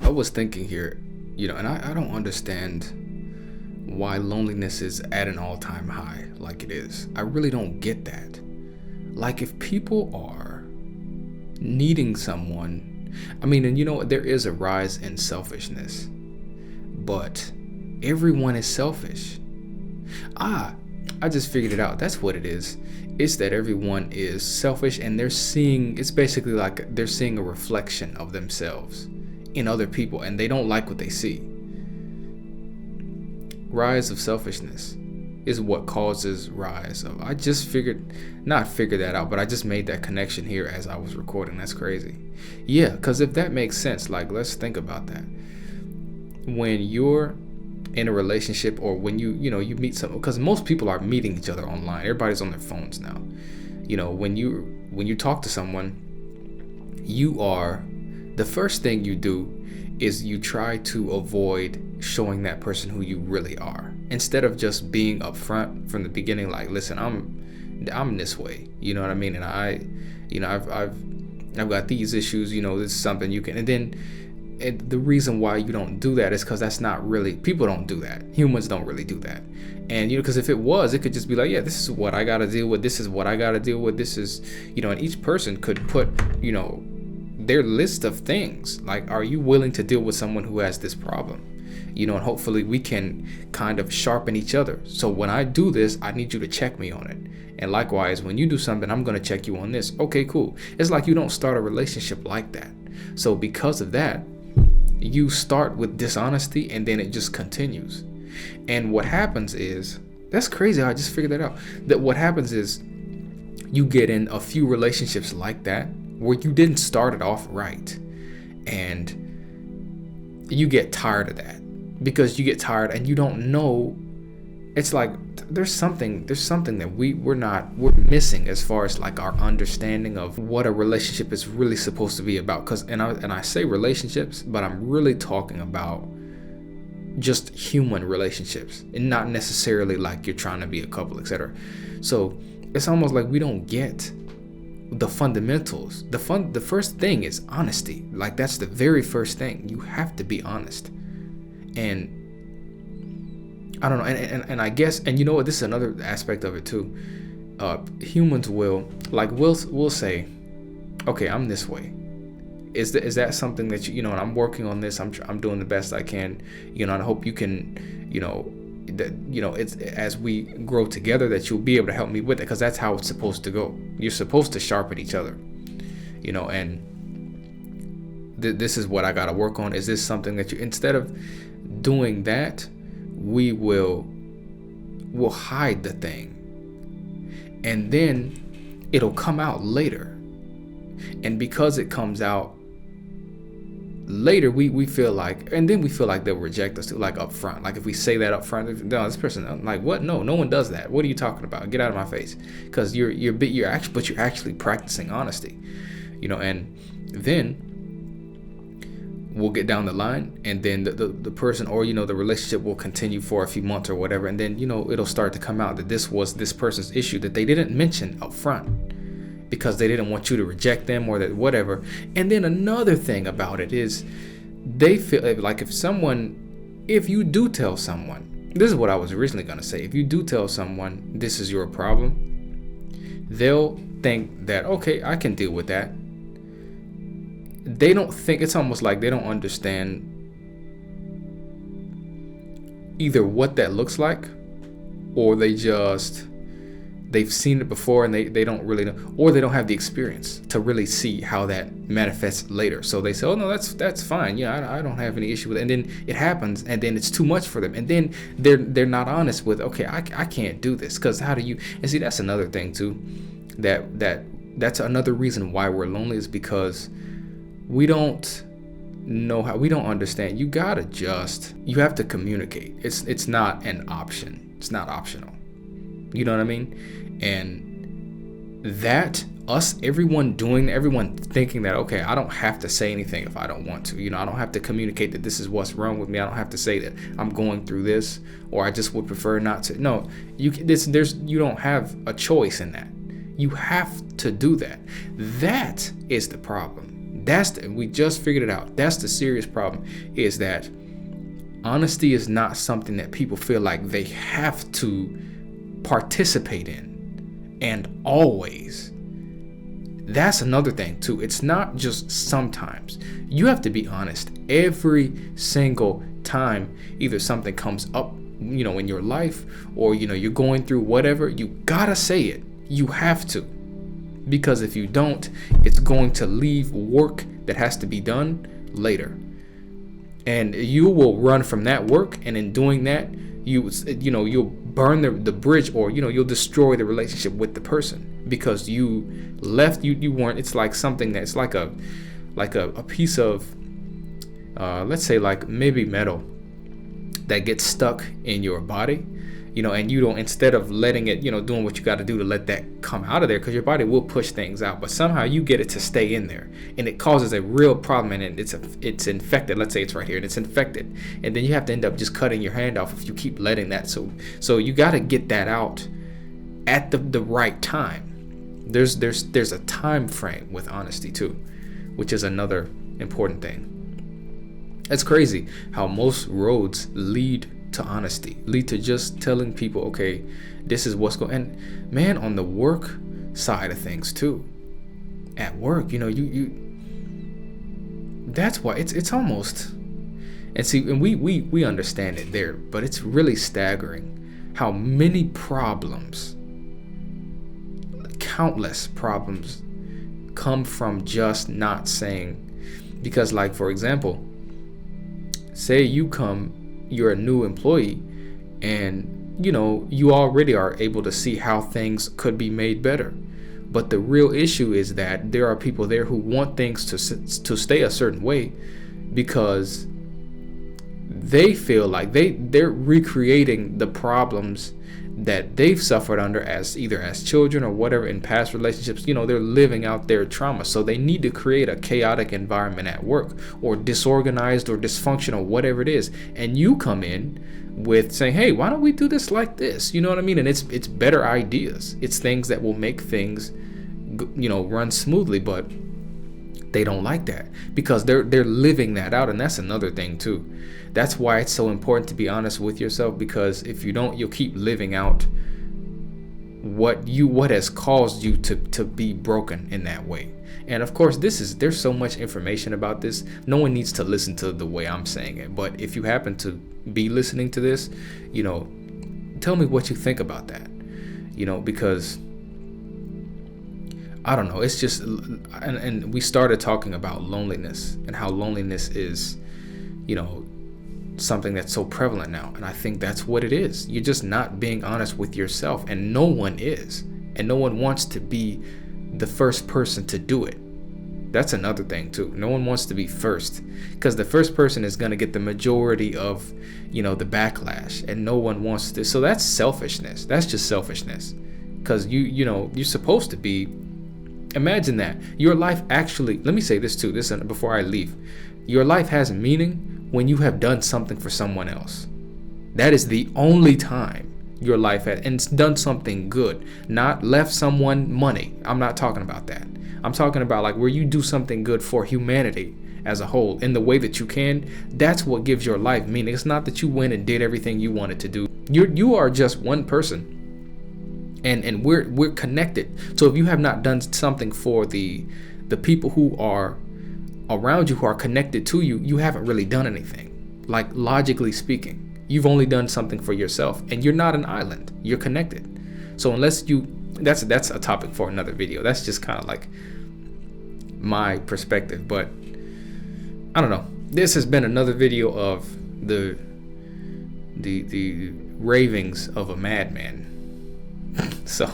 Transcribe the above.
I was thinking here, and I don't understand why loneliness is at an all-time high like it is. I really don't get that. Like, if people are needing someone, I mean, and there is a rise in selfishness, but everyone is selfish. I just figured it out. That's what it is. It's that everyone is selfish, and it's basically like they're seeing a reflection of themselves in other people, and they don't like what they see. Rise of selfishness is what causes rise of. I just not figured that out, but I just made that connection here as I was recording. That's crazy. Yeah, because if that makes sense, like, let's think about that. When you're in a relationship, or when you meet someone, because most people are meeting each other online. Everybody's on their phones now. When you talk to someone, the first thing you do is you try to avoid showing that person who you really are, instead of just being upfront from the beginning, like, listen, I'm this way, you know what I mean, and I've got these issues, this is something you can. And the reason why you don't do that is because that's not really, people don't do that. Humans don't really do that. And because if it was, it could just be like, yeah, this is what I got to deal with, this is what I got to deal with, this is, and each person could put their list of things, like, are you willing to deal with someone who has this problem? And hopefully we can kind of sharpen each other. So when I do this, I need you to check me on it. And likewise, when you do something, I'm going to check you on this. Okay, cool. It's like you don't start a relationship like that. So because of that, you start with dishonesty, and then it just continues. And what happens is, that's crazy how I just figured that out. That what happens is, you get in a few relationships like that where you didn't start it off right, and you get tired of that, because you get tired and you don't know. It's like there's something that we're missing as far as like our understanding of what a relationship is really supposed to be about. And I say relationships, but I'm really talking about just human relationships, and not necessarily like you're trying to be a couple, etc. So it's almost like we don't get the fundamentals. The first thing is honesty. Like, that's the very first thing. You have to be honest. And I don't know, and I guess, and you know what, this is another aspect of it too. Humans will say, okay, I'm this way. Is that something that and I'm working on this. I'm doing the best I can. And I hope you can, it's as we grow together that you'll be able to help me with it, because that's how it's supposed to go. You're supposed to sharpen each other, and this is what I got to work on. Is this something that instead of doing that, we'll hide the thing, and then it'll come out later. And because it comes out later, we feel like, and then we feel like they'll reject us too, like up front. Like, if we say that up front, no, this person, I'm like, what? No one does that. What are you talking about? Get out of my face. Because you're actually practicing honesty, and then we'll get down the line, and then the person, or the relationship will continue for a few months or whatever, and then it'll start to come out that this was this person's issue that they didn't mention up front, because they didn't want you to reject them, or that whatever. And then another thing about it is, they feel like if you do tell someone, this is what I was originally going to say, if you do tell someone this is your problem, they'll think that, okay, I can deal with that. They don't think, it's almost like they don't understand either what that looks like, or they've seen it before and they don't really know, or they don't have the experience to really see how that manifests later. So they say, oh no, that's fine, I don't have any issue with it. And then it happens, and then it's too much for them, and then they're not honest with, okay, I can't do this, because how do you? And see, that's another thing too, that's another reason why we're lonely, is because we don't know how, we don't understand. You have to communicate. It's not an option. It's not optional. You know what I mean? And that everyone thinking that, okay, I don't have to say anything if I don't want to. I don't have to communicate that this is what's wrong with me. I don't have to say that I'm going through this, or I just would prefer not to. No, you don't have a choice in that. You have to do that. That is the problem. We just figured it out. That's the serious problem, is that honesty is not something that people feel like they have to participate in, and always. That's another thing too. It's not just sometimes. You have to be honest every single time either something comes up, in your life, or you're going through whatever. You gotta say it. You have to, because if you don't, it's going to leave work that has to be done later, and you will run from that work, and in doing that, you'll burn the bridge, or you'll destroy the relationship with the person, because you left. You weren't. It's like something that's like a piece of let's say like maybe metal that gets stuck in your body, and you don't, instead of letting it, doing what you got to do to let that come out of there, because your body will push things out, but somehow you get it to stay in there, and it causes a real problem, and it's infected. Let's say it's right here and it's infected, and then you have to end up just cutting your hand off if you keep letting that. So you got to get that out at the right time. There's a time frame with honesty too, which is another important thing. It's crazy how most roads lead to honesty, lead to just telling people, okay, this is what's going. And man, on the work side of things too, at work, you that's why it's almost, and see, and we understand it there, but it's really staggering how many problems, countless problems, come from just not saying. Because, like, for example, say you're a new employee, and you already are able to see how things could be made better, but the real issue is that there are people there who want things to stay a certain way, because they feel like they're recreating the problems that they've suffered under as either as children or whatever in past relationships. They're living out their trauma, so they need to create a chaotic environment at work, or disorganized or dysfunctional, whatever it is, and you come in with saying, hey, why don't we do this like this? You know what I mean? And it's better ideas, it's things that will make things run smoothly, but they don't like that because they're living that out. And that's another thing too. That's why it's so important to be honest with yourself, because if you don't, you'll keep living out what has caused you to be broken in that way. And of course, there's so much information about this. No one needs to listen to the way I'm saying it, but if you happen to be listening to this, tell me what you think about that, because I don't know, it's just, and we started talking about loneliness and how loneliness is, something that's so prevalent now. And I think that's what it is. You're just not being honest with yourself, and no one is, and no one wants to be the first person to do it. That's another thing too. No one wants to be first, because the first person is going to get the majority of, the backlash, and no one wants to. So that's selfishness. That's just selfishness, because you're supposed to be. Imagine that your life actually. Let me say this too. This before I leave, your life has meaning when you have done something for someone else. That is the only time your life has, and it's done something good, not left someone money. I'm not talking about that. I'm talking about like where you do something good for humanity as a whole in the way that you can. That's what gives your life meaning. It's not that you went and did everything you wanted to do. You are just one person, and we're connected. So if you have not done something for the people who are around you, who are connected to you, you haven't really done anything. Like, logically speaking, you've only done something for yourself, and you're not an island. You're connected. So unless that's a topic for another video. That's just kind of like my perspective. But I don't know. This has been another video of the ravings of a madman. So